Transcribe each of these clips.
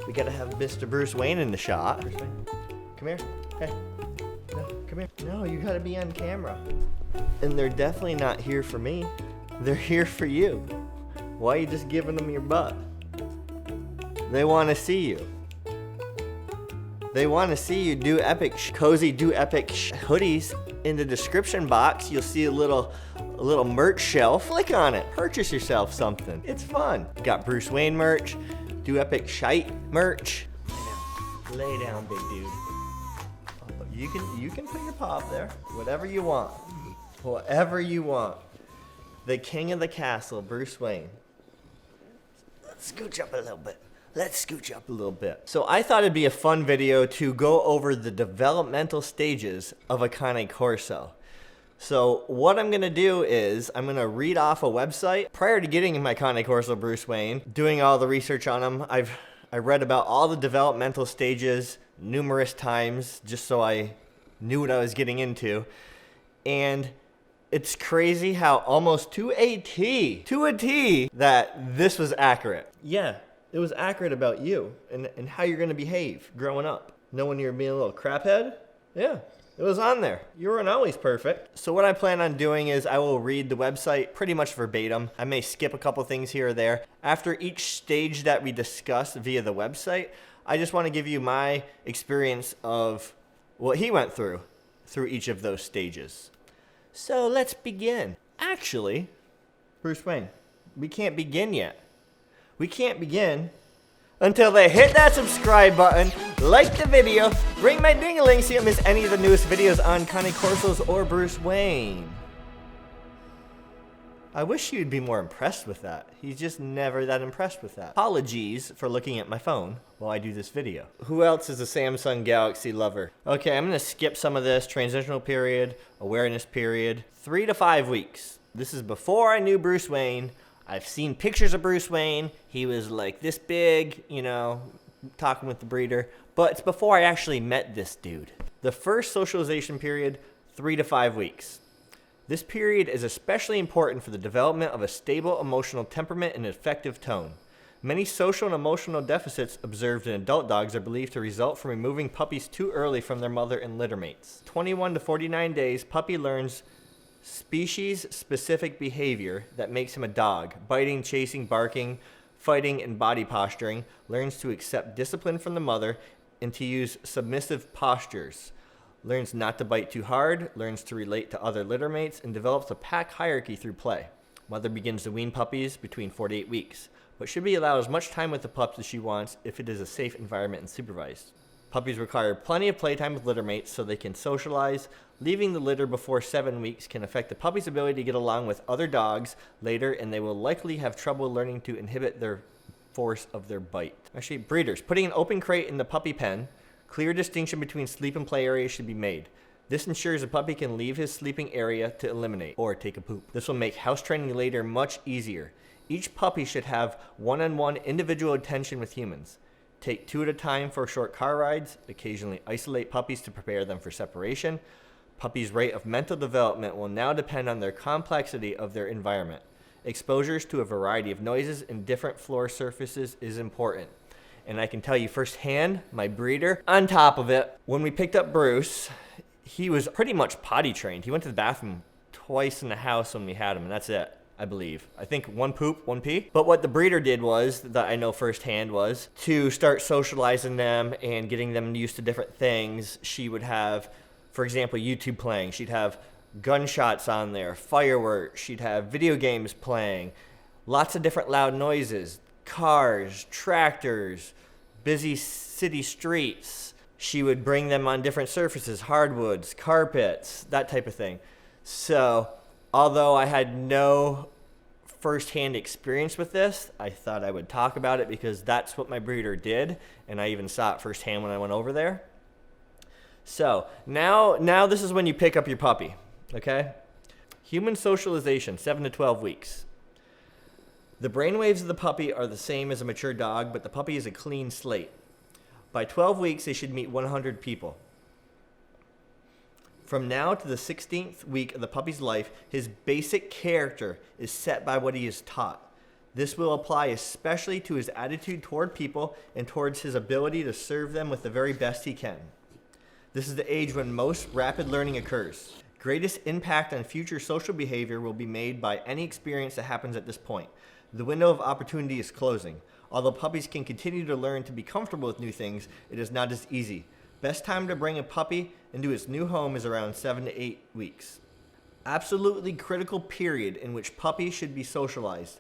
We gotta have Mr. Bruce Wayne in the shot. Bruce Wayne, come here. Hey. No, come here. No, you gotta be on camera. And they're definitely not here for me. They're here for you. Why are you just giving them your butt? They want to see you. They want to see you do epic, cozy, do epic hoodies. In the description box, you'll see a little merch shelf. Click on it. Purchase yourself something. It's fun. Got Bruce Wayne merch, do epic shite merch. Lay down, big dude. You can put your paw up there. Whatever you want. Whatever you want. The king of the castle, Bruce Wayne. Let's scooch up a little bit. Let's scooch up a little bit. So I thought it'd be a fun video to go over the developmental stages of a Cane Corso. So what I'm gonna do is I'm gonna read off a website. Prior to getting my Cane Corso Bruce Wayne, doing all the research on him, I read about all the developmental stages numerous times just so I knew what I was getting into. And it's crazy how almost to a T, that this was accurate. Yeah. It was accurate about you and how you're going to behave growing up. Knowing you're being a little craphead? Yeah, it was on there. You weren't always perfect. So what I plan on doing is I will read the website pretty much verbatim. I may skip a couple things here or there. After each stage that we discuss via the website, I just want to give you my experience of what he went through each of those stages. So let's begin. Actually, Bruce Wayne, we can't begin yet. We can't begin until they hit that subscribe button, like the video, ring my ding-a-ling so you don't miss any of the newest videos on Cane Corsos or Bruce Wayne. I wish you'd be more impressed with that. He's just never that impressed with that. Apologies for looking at my phone while I do this video. Who else is a Samsung Galaxy lover? Okay, I'm gonna skip some of this. Transitional period, awareness period, 3 to 5 weeks. This is before I knew Bruce Wayne. I've seen pictures of Bruce Wayne. He was like this big, you know, talking with the breeder. But it's before I actually met this dude. The first socialization period, 3 to 5 weeks. This period is especially important for the development of a stable emotional temperament and effective tone. Many social and emotional deficits observed in adult dogs are believed to result from removing puppies too early from their mother and litter mates. 21 to 49 days, puppy learns species-specific behavior that makes him a dog. Biting, chasing, barking, fighting, and body posturing. Learns to accept discipline from the mother and to use submissive postures. Learns not to bite too hard. Learns to relate to other litter mates and develops a pack hierarchy through play. Mother begins to wean puppies between 4 to 8 weeks, but should be allowed as much time with the pups as she wants if it is a safe environment and supervised. Puppies require plenty of playtime with litter mates so they can socialize. Leaving the litter before 7 weeks can affect the puppy's ability to get along with other dogs later, and they will likely have trouble learning to inhibit their force of their bite. Actually, breeders, putting an open crate in the puppy pen, clear distinction between sleep and play areas should be made. This ensures a puppy can leave his sleeping area to eliminate or take a poop. This will make house training later much easier. Each puppy should have one-on-one individual attention with humans. Take 2 at a time for short car rides. Occasionally isolate puppies to prepare them for separation. Puppies' rate of mental development will now depend on their complexity of their environment. Exposures to a variety of noises and different floor surfaces is important. And I can tell you firsthand, my breeder, on top of it, when we picked up Bruce, he was pretty much potty trained. He went to the bathroom twice in the house when we had him, and that's it. I believe. I think 1 poop, 1 pee. But what the breeder did was, that I know firsthand, was to start socializing them and getting them used to different things. She would have, for example, YouTube playing. She'd have gunshots on there, fireworks. She'd have video games playing, lots of different loud noises, cars, tractors, busy city streets. She would bring them on different surfaces, hardwoods, carpets, that type of thing. So, although I had no first-hand experience with this, I thought I would talk about it because that's what my breeder did, and I even saw it firsthand when I went over there. So, now this is when you pick up your puppy, okay? Human socialization, 7 to 12 weeks. The brainwaves of the puppy are the same as a mature dog, but the puppy is a clean slate. By 12 weeks, they should meet 100 people. From now to the 16th week of the puppy's life, his basic character is set by what he is taught. This will apply especially to his attitude toward people and towards his ability to serve them with the very best he can. This is the age when most rapid learning occurs. Greatest impact on future social behavior will be made by any experience that happens at this point. The window of opportunity is closing. Although puppies can continue to learn to be comfortable with new things, it is not as easy. Best time to bring a puppy into its new home is around 7 to 8 weeks. Absolutely critical period in which puppies should be socialized.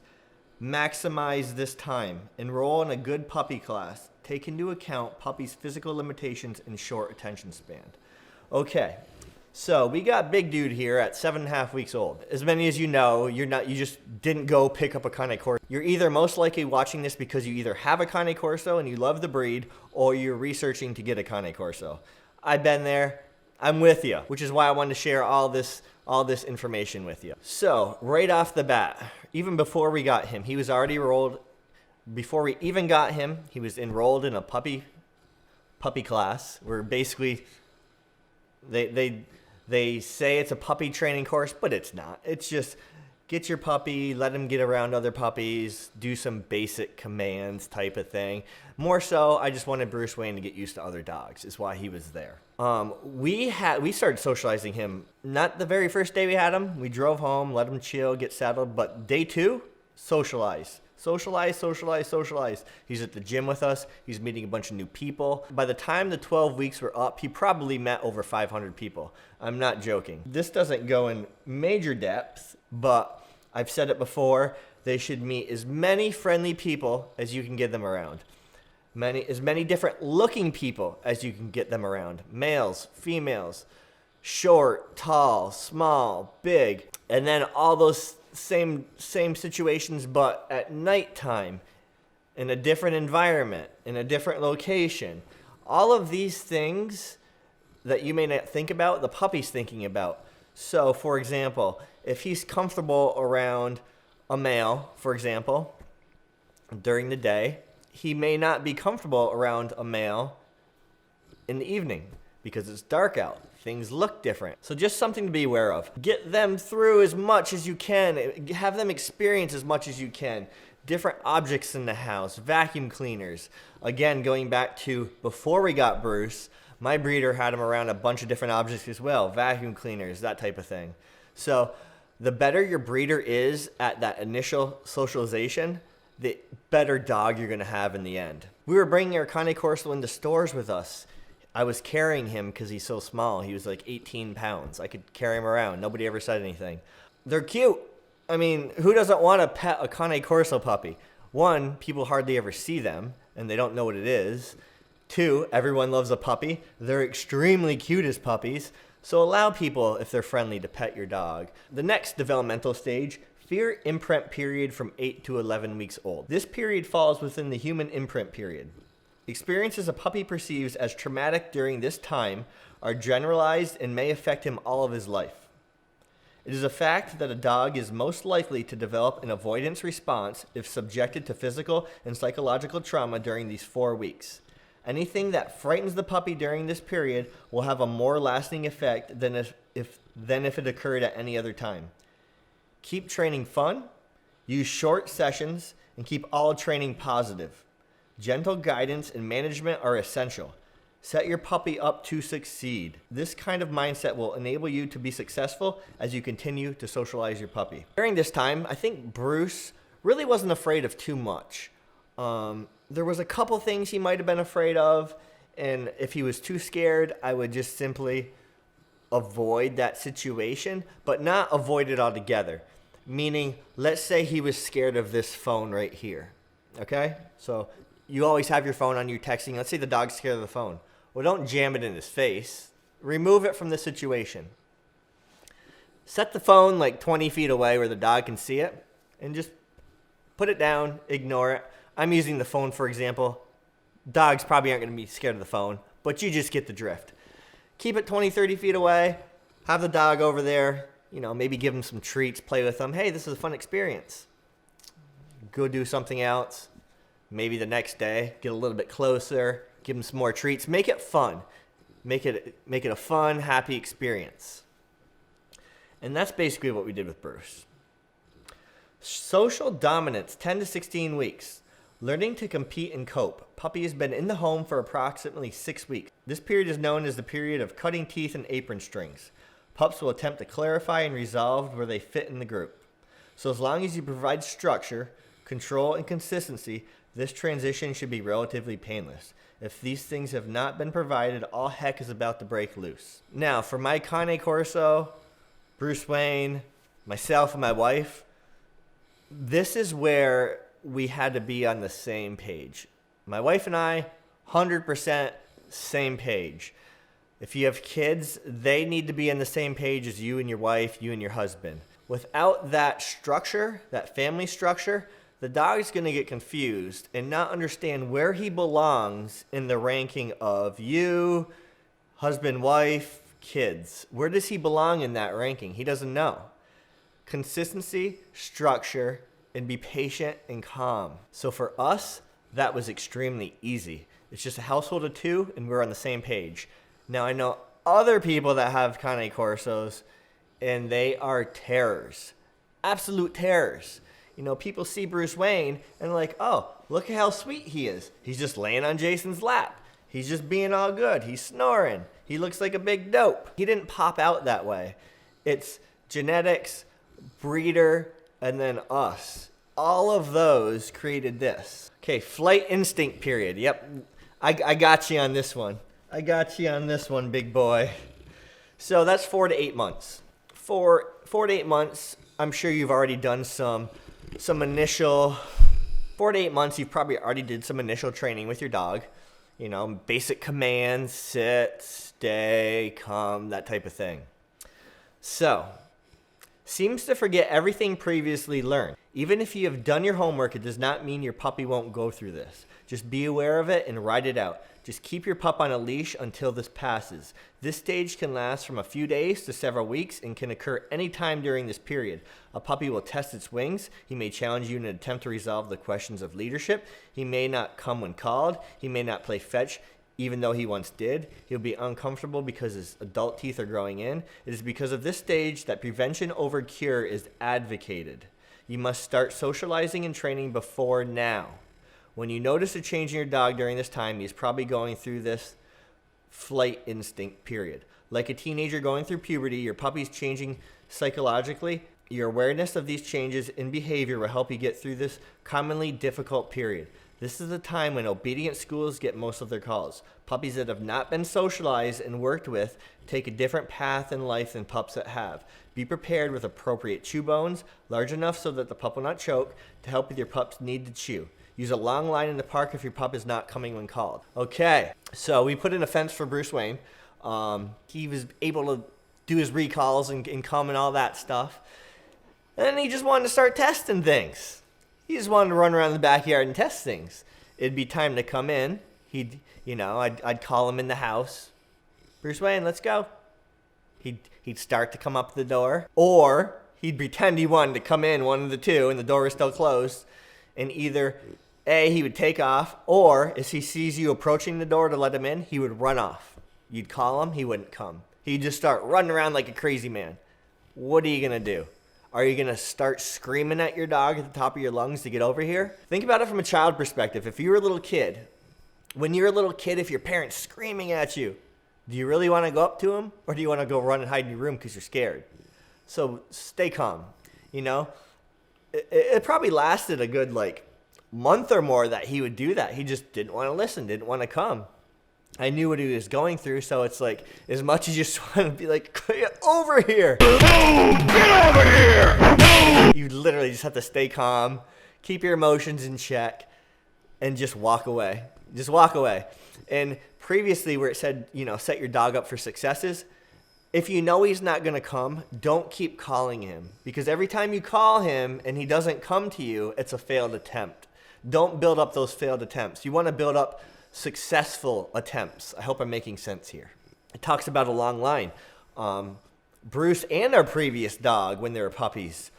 Maximize this time. Enroll in a good puppy class. Take into account puppies' physical limitations and short attention span. Okay, so we got Big Dude here at 7.5 weeks old. As many as you know, you just didn't go pick up a Cane Corso. You're either most likely watching this because you either have a Cane Corso and you love the breed, or you're researching to get a Cane Corso. I've been there. I'm with you, which is why I wanted to share all this information with you. So right off the bat, even before we got him, he was already enrolled. Before we even got him, he was enrolled in a puppy class, where basically they say it's a puppy training course, but it's not. It's just get your puppy, let him get around other puppies, do some basic commands type of thing. More so, I just wanted Bruce Wayne to get used to other dogs, is why he was there. We started socializing him, not the very first day we had him. We drove home, let him chill, get settled, but day 2, socialize. Socialize. He's at the gym with us. He's meeting a bunch of new people. By the time the 12 weeks were up, he probably met over 500 people. I'm not joking. This doesn't go in major depth, but I've said it before. They should meet as many friendly people as you can get them around. As many different looking people as you can get them around. Males, females, short, tall, small, big, and then all those same situations, but at nighttime, in a different environment, in a different location. All of these things that you may not think about, the puppy's thinking about. So, for example, if he's comfortable around a male, for example, during the day, he may not be comfortable around a male in the evening because it's dark out. Things look different. So just something to be aware of. Get them through as much as you can. Have them experience as much as you can. Different objects in the house, vacuum cleaners. Again, going back to before we got Bruce, my breeder had him around a bunch of different objects as well. Vacuum cleaners, that type of thing. So the better your breeder is at that initial socialization, the better dog you're going to have in the end. We were bringing our Cane Corso into stores with us. I was carrying him because he's so small. He was like 18 pounds. I could carry him around. Nobody ever said anything. They're cute. I mean, who doesn't want to pet a Cane Corso puppy? 1, people hardly ever see them, and they don't know what it is. 2, everyone loves a puppy. They're extremely cute as puppies. So allow people, if they're friendly, to pet your dog. The next developmental stage, fear imprint period from 8 to 11 weeks old. This period falls within the human imprint period. Experiences a puppy perceives as traumatic during this time are generalized and may affect him all of his life. It is a fact that a dog is most likely to develop an avoidance response if subjected to physical and psychological trauma during these 4 weeks. Anything that frightens the puppy during this period will have a more lasting effect than if it occurred at any other time. Keep training fun, use short sessions, and keep all training positive. Gentle guidance and management are essential. Set your puppy up to succeed. This kind of mindset will enable you to be successful as you continue to socialize your puppy. During this time, I think Bruce really wasn't afraid of too much. There was a couple things he might have been afraid of, and if he was too scared, I would just simply avoid that situation, but not avoid it altogether. Meaning, let's say he was scared of this phone right here. Okay? So you always have your phone on you texting. Let's say the dog's scared of the phone. Well, don't jam it in his face. Remove it from the situation. Set the phone like 20 feet away where the dog can see it, and just put it down, ignore it. I'm using the phone for example. Dogs probably aren't going to be scared of the phone, but you just get the drift. Keep it 20, 30 feet away. Have the dog over there. Maybe give him some treats, play with him. Hey, this is a fun experience. Go do something else. Maybe the next day, get a little bit closer, give him some more treats. Make it fun. Make it a fun, happy experience. And that's basically what we did with Bruce. Social dominance, 10 to 16 weeks. Learning to compete and cope. Puppy has been in the home for approximately 6 weeks. This period is known as the period of cutting teeth and apron strings. Pups will attempt to clarify and resolve where they fit in the group. So as long as you provide structure, control, and consistency, this transition should be relatively painless. If these things have not been provided, all heck is about to break loose. Now, for my Cane Corso, Bruce Wayne, myself, and my wife, this is where we had to be on the same page. My wife and I, 100% same page. If you have kids, they need to be on the same page as you and your wife, you and your husband. Without that structure, that family structure, the dog's going to get confused and not understand where he belongs in the ranking of you, husband, wife, kids. Where does he belong in that ranking? He doesn't know. Consistency, structure, and be patient and calm. So for us, that was extremely easy. It's just a household of 2 and we're on the same page. Now I know other people that have Cane Corsos and they are terrors. Absolute terrors. You know, people see Bruce Wayne and they're like, oh, look at how sweet he is. He's just laying on Jason's lap. He's just being all good. He's snoring. He looks like a big dope. He didn't pop out that way. It's genetics, breeder, and then us. All of those created this. Okay, flight instinct period. Yep, I got you on this one. I got you on this one, big boy. So that's 4 to 8 months. For 4 to 8 months, I'm sure you've already done some initial, 4 to 8 months, you've probably already did some initial training with your dog. You know, basic commands, sit, stay, come, that type of thing. So, seems to forget everything previously learned. Even if you have done your homework, it does not mean your puppy won't go through this. Just be aware of it and ride it out. Just keep your pup on a leash until this passes. This stage can last from a few days to several weeks and can occur anytime during this period. A puppy will test its wings. He may challenge you in an attempt to resolve the questions of leadership. He may not come when called. He may not play fetch, even though he once did. He'll be uncomfortable because his adult teeth are growing in. It is because of this stage that prevention over cure is advocated. You must start socializing and training before now. When you notice a change in your dog during this time, he's probably going through this flight instinct period. Like a teenager going through puberty, your puppy's changing psychologically. Your awareness of these changes in behavior will help you get through this commonly difficult period. This is the time when obedient schools get most of their calls. Puppies that have not been socialized and worked with take a different path in life than pups that have. Be prepared with appropriate chew bones, large enough so that the pup will not choke, to help with your pup's need to chew. Use a long line in the park if your pup is not coming when called. Okay, so we put in a fence for Bruce Wayne. He was able to do his recalls and come and all that stuff. And then he just wanted to start testing things. He just wanted to run around the backyard and test things. It'd be time to come in. I'd call him in the house. Bruce Wayne, let's go. He'd start to come up the door. Or he'd pretend he wanted to come in, one of the two, and the door was still closed. And either A, he would take off, or as he sees you approaching the door to let him in, he would run off. You'd call him, he wouldn't come. He'd just start running around like a crazy man. What are you going to do? Are you going to start screaming at your dog at the top of your lungs to get over here? Think about it from a child perspective. If you were a little kid, when you're a little kid, if your parent's screaming at you, do you really want to go up to him? Or do you want to go run and hide in your room because you're scared? So stay calm. You know, it probably lasted a good month or more that he would do that. He just didn't want to listen, didn't want to come. I knew what he was going through, so it's like, as much as you just want to be like, get over here. No, get over here. No. You literally just have to stay calm, keep your emotions in check, and just walk away. Just walk away. And previously where it said, set your dog up for successes, if you know he's not going to come, don't keep calling him. Because every time you call him and he doesn't come to you, it's a failed attempt. Don't build up those failed attempts. You want to build up successful attempts. I hope I'm making sense here. It talks about a long line. Bruce and our previous dog, when they were puppies,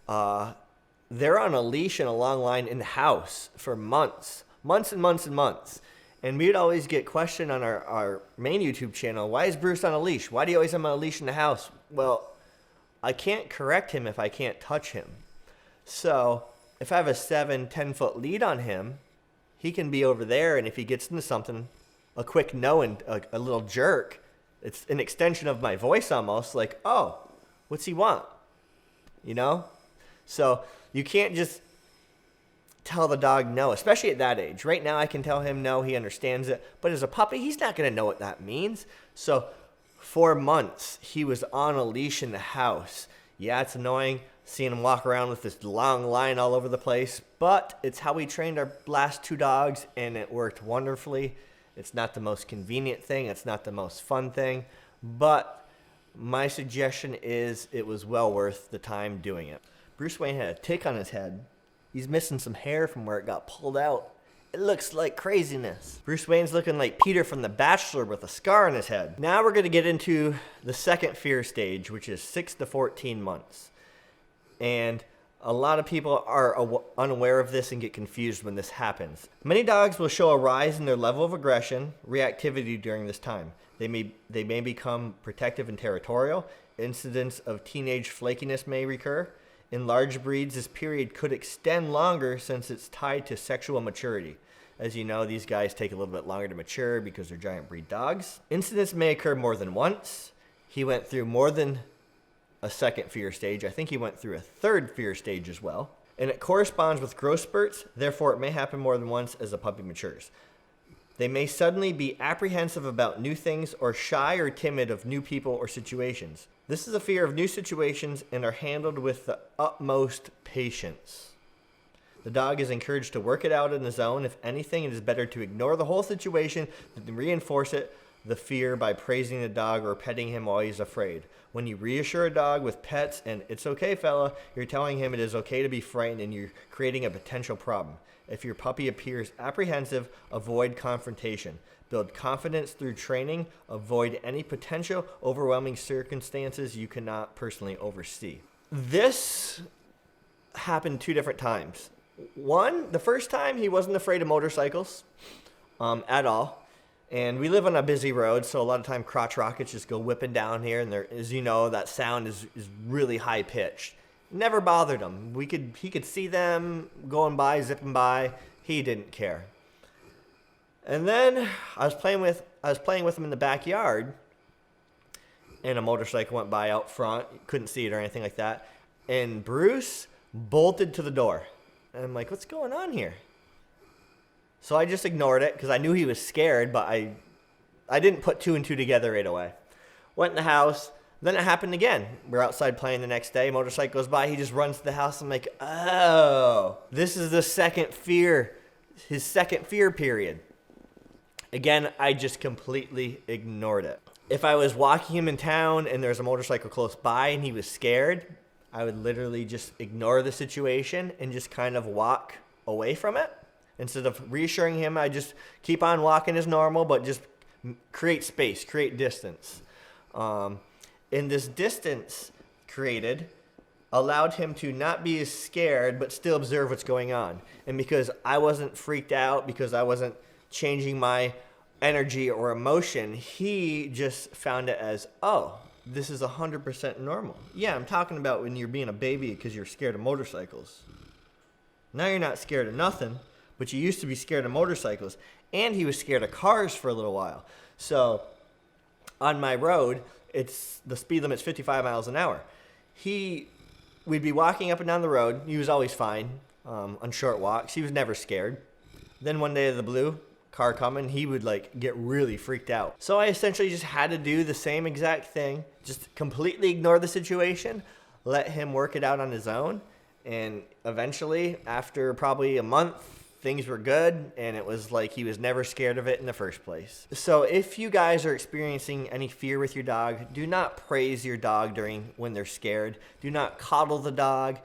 they're on a leash and a long line in the house for months and months and months. And we'd always get questioned on our main YouTube channel, why is Bruce on a leash? Why do you always have him on a leash in the house? Well, I can't correct him if I can't touch him. So if I have a 7-10 foot lead on him, he can be over there, and if he gets into something, a quick no and a little jerk, it's an extension of my voice almost, like, oh, what's he want? You know? So you can't just tell the dog no, especially at that age. Right now I can tell him no, he understands it. But as a puppy, he's not going to know what that means. So for months, he was on a leash in the house. Yeah, it's annoying seeing him walk around with this long line all over the place, but it's how we trained our last 2 dogs, and it worked wonderfully. It's not the most convenient thing. It's not the most fun thing, but my suggestion is it was well worth the time doing it. Bruce Wayne had a tick on his head. He's missing some hair from where it got pulled out. It looks like craziness. Bruce Wayne's looking like Peter from The Bachelor with a scar on his head. Now we're going to get into the second fear stage, which is 6 to 14 months. And a lot of people are unaware of this and get confused when this happens. Many dogs will show a rise in their level of aggression, reactivity during this time. They may become protective and territorial. Incidents of teenage flakiness may recur. In large breeds, this period could extend longer since it's tied to sexual maturity. As you know, these guys take a little bit longer to mature because they're giant breed dogs. Incidents may occur more than once. He went through more than a second fear stage. I think he went through a third fear stage as well. And it corresponds with growth spurts, therefore it may happen more than once as a puppy matures. They may suddenly be apprehensive about new things or shy or timid of new people or situations. This is a fear of new situations and are handled with the utmost patience. The dog is encouraged to work it out on his own. If anything, it is better to ignore the whole situation than reinforce the fear by praising the dog or petting him while he's afraid. When you reassure a dog with pets and "it's okay, fella," you're telling him it is okay to be frightened and you're creating a potential problem. If your puppy appears apprehensive, avoid confrontation. Build confidence through training. Avoid any potential overwhelming circumstances you cannot personally oversee. This happened 2 different times. One, the first time he wasn't afraid of motorcycles at all. And we live on a busy road, so a lot of time crotch rockets just go whipping down here, and there, as you know, that sound is really high pitched. Never bothered him. He could see them going by, zipping by. He didn't care. And then I was playing with him in the backyard, and a motorcycle went by out front. Couldn't see it or anything like that. And Bruce bolted to the door. And I'm like, what's going on here? So I just ignored it because I knew he was scared, but I didn't put 2 and 2 together right away. Went in the house. Then it happened again. We're outside playing the next day. Motorcycle goes by. He just runs to the house. I'm like, oh, this is the second fear, his second fear period. Again, I just completely ignored it. If I was walking him in town and there's a motorcycle close by and he was scared, I would literally just ignore the situation and just kind of walk away from it. Instead of reassuring him, I just keep on walking as normal, but just create space, create distance. And this distance created allowed him to not be as scared, but still observe what's going on. And because I wasn't freaked out, because I wasn't changing my energy or emotion, he just found it as, oh, this is 100% normal. Yeah, I'm talking about when you're being a baby because you're scared of motorcycles. Now you're not scared of nothing. But you used to be scared of motorcycles. And he was scared of cars for a little while. So on my road, the speed limit's 55 miles an hour. We'd be walking up and down the road. He was always fine on short walks. He was never scared. Then one day of the blue, car coming, he would get really freaked out. So I essentially just had to do the same exact thing. Just completely ignore the situation. Let him work it out on his own. And eventually, after probably a month, things were good, and it was like he was never scared of it in the first place. So if you guys are experiencing any fear with your dog, do not praise your dog when they're scared. Do not coddle the dog.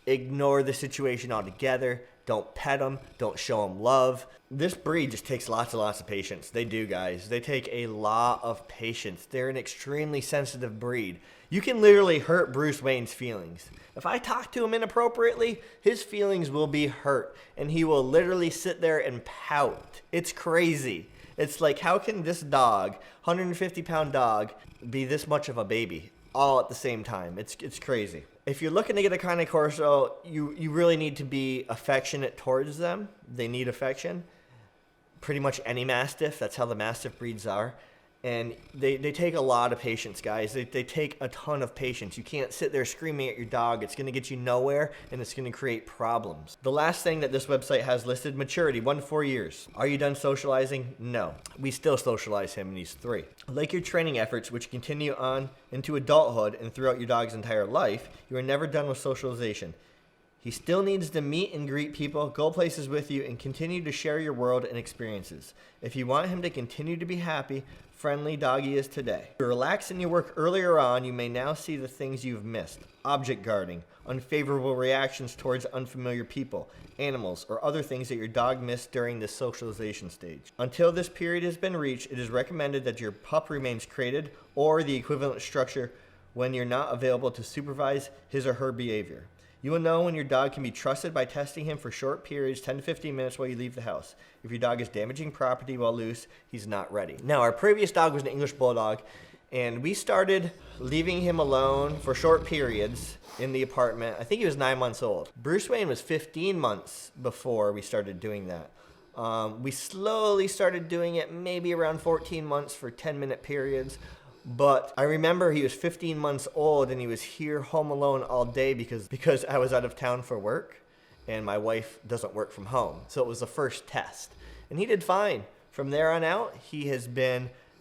Ignore the situation altogether. Don't pet them. Don't show them love. This breed just takes lots and lots of patience. They do, guys. They take a lot of patience. They're an extremely sensitive breed. You can literally hurt Bruce Wayne's feelings. If I talk to him inappropriately, his feelings will be hurt, and he will literally sit there and pout. It's crazy. It's like, how can this dog, 150-pound dog, be this much of a baby all at the same time? It's crazy. If you're looking to get a Cane Corso, you really need to be affectionate towards them. They need affection. Pretty much any Mastiff, that's how the Mastiff breeds are. And they take a lot of patience, guys. They take a ton of patience. You can't sit there screaming at your dog. It's going to get you nowhere, and it's going to create problems. The last thing that this website has listed, maturity, 1 to 4 years. Are you done socializing? No. We still socialize him, and he's 3. Like your training efforts, which continue on into adulthood and throughout your dog's entire life, you are never done with socialization. He still needs to meet and greet people, go places with you, and continue to share your world and experiences. If you want him to continue to be happy, friendly doggy is today. If you relax in your work earlier on, you may now see the things you've missed. Object guarding, unfavorable reactions towards unfamiliar people, animals, or other things that your dog missed during this socialization stage. Until this period has been reached, it is recommended that your pup remains crated or the equivalent structure when you're not available to supervise his or her behavior. You will know when your dog can be trusted by testing him for short periods, 10 to 15 minutes while you leave the house. If your dog is damaging property while loose, he's not ready. Now, our previous dog was an English Bulldog, and we started leaving him alone for short periods in the apartment. I think he was 9 months old. Bruce Wayne was 15 months before we started doing that. We slowly started doing it maybe around 14 months for 10-minute periods. But I remember he was 15 months old and he was here home alone all day because I was out of town for work and my wife doesn't work from home. So it was the first test. And he did fine. From there on out, he has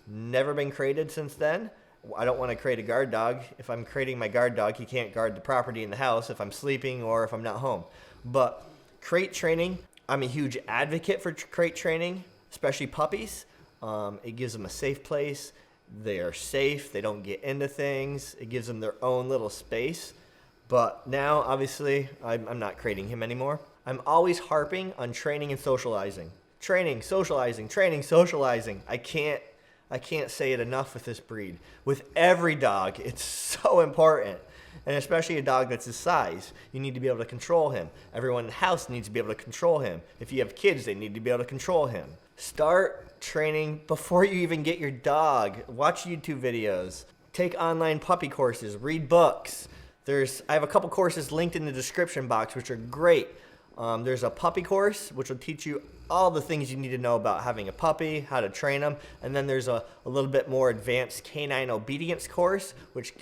never been crated since then. I don't want to crate a guard dog. If I'm crating my guard dog, he can't guard the property in the house if I'm sleeping or if I'm not home. But crate training, I'm a huge advocate for crate training, especially puppies. It gives them a safe place. They are safe. They don't get into things. It gives them their own little space. But now, obviously, I'm not crating him anymore. I'm always harping on training and socializing. Training, socializing, training, socializing. I can't say it enough with this breed. With every dog, it's so important. And especially a dog that's his size. You need to be able to control him. Everyone in the house needs to be able to control him. If you have kids, they need to be able to control him. Start training before you even get your dog. Watch YouTube videos. Take online puppy courses. Read books. I have a couple courses linked in the description box, which are great. There's a puppy course, which will teach you all the things you need to know about having a puppy, how to train them. And then there's a little bit more advanced canine obedience course, which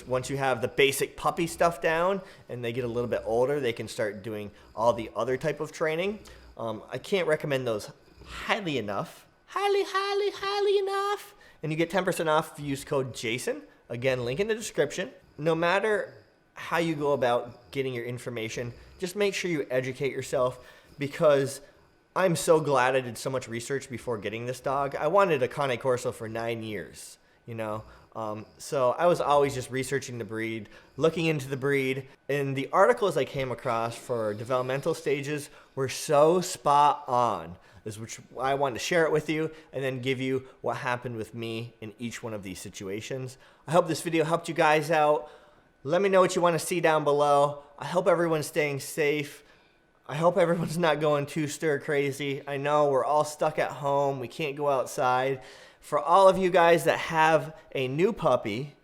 once you have the basic puppy stuff down and they get a little bit older, they can start doing all the other type of training. I can't recommend those highly enough. Highly enough. And you get 10% off if you use code JASON. Again, link in the description. No matter how you go about getting your information, just make sure you educate yourself, because I'm so glad I did so much research before getting this dog. I wanted a Cane Corso for 9 years, you know. So I was always just researching the breed, looking into the breed, and the articles I came across for developmental stages were so spot on, which I wanted to share it with you and then give you what happened with me in each one of these situations. I hope this video helped you guys out. Let me know what you want to see down below. I hope everyone's staying safe. I hope everyone's not going too stir crazy. I know we're all stuck at home. We can't go outside. For all of you guys that have a new puppy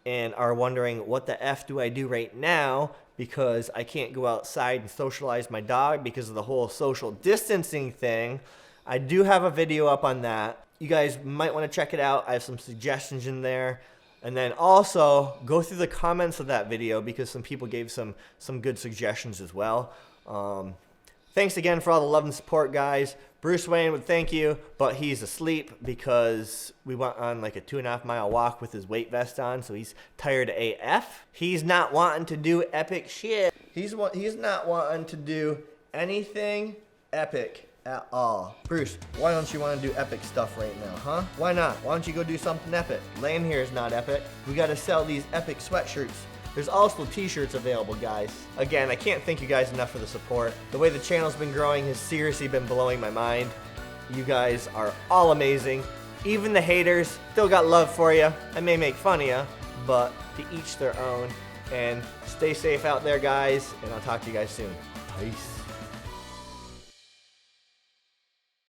and are wondering, what the F do I do right now because I can't go outside and socialize my dog because of the whole social distancing thing, I do have a video up on that. You guys might want to check it out. I have some suggestions in there. And then also go through the comments of that video because some people gave some good suggestions as well. Thanks again for all the love and support, guys. Bruce Wayne would thank you, but he's asleep because we went on like a 2.5 mile walk with his weight vest on, so he's tired AF. He's not wanting to do epic shit. He's not wanting to do anything epic at all. Bruce, why don't you want to do epic stuff right now, huh? Why not? Why don't you go do something epic? Laying here is not epic. We got to sell these epic sweatshirts. There's also t-shirts available, guys. Again, I can't thank you guys enough for the support. The way the channel's been growing has seriously been blowing my mind. You guys are all amazing. Even the haters still got love for you. I may make fun of you, but to each their own. And stay safe out there, guys, and I'll talk to you guys soon. Peace.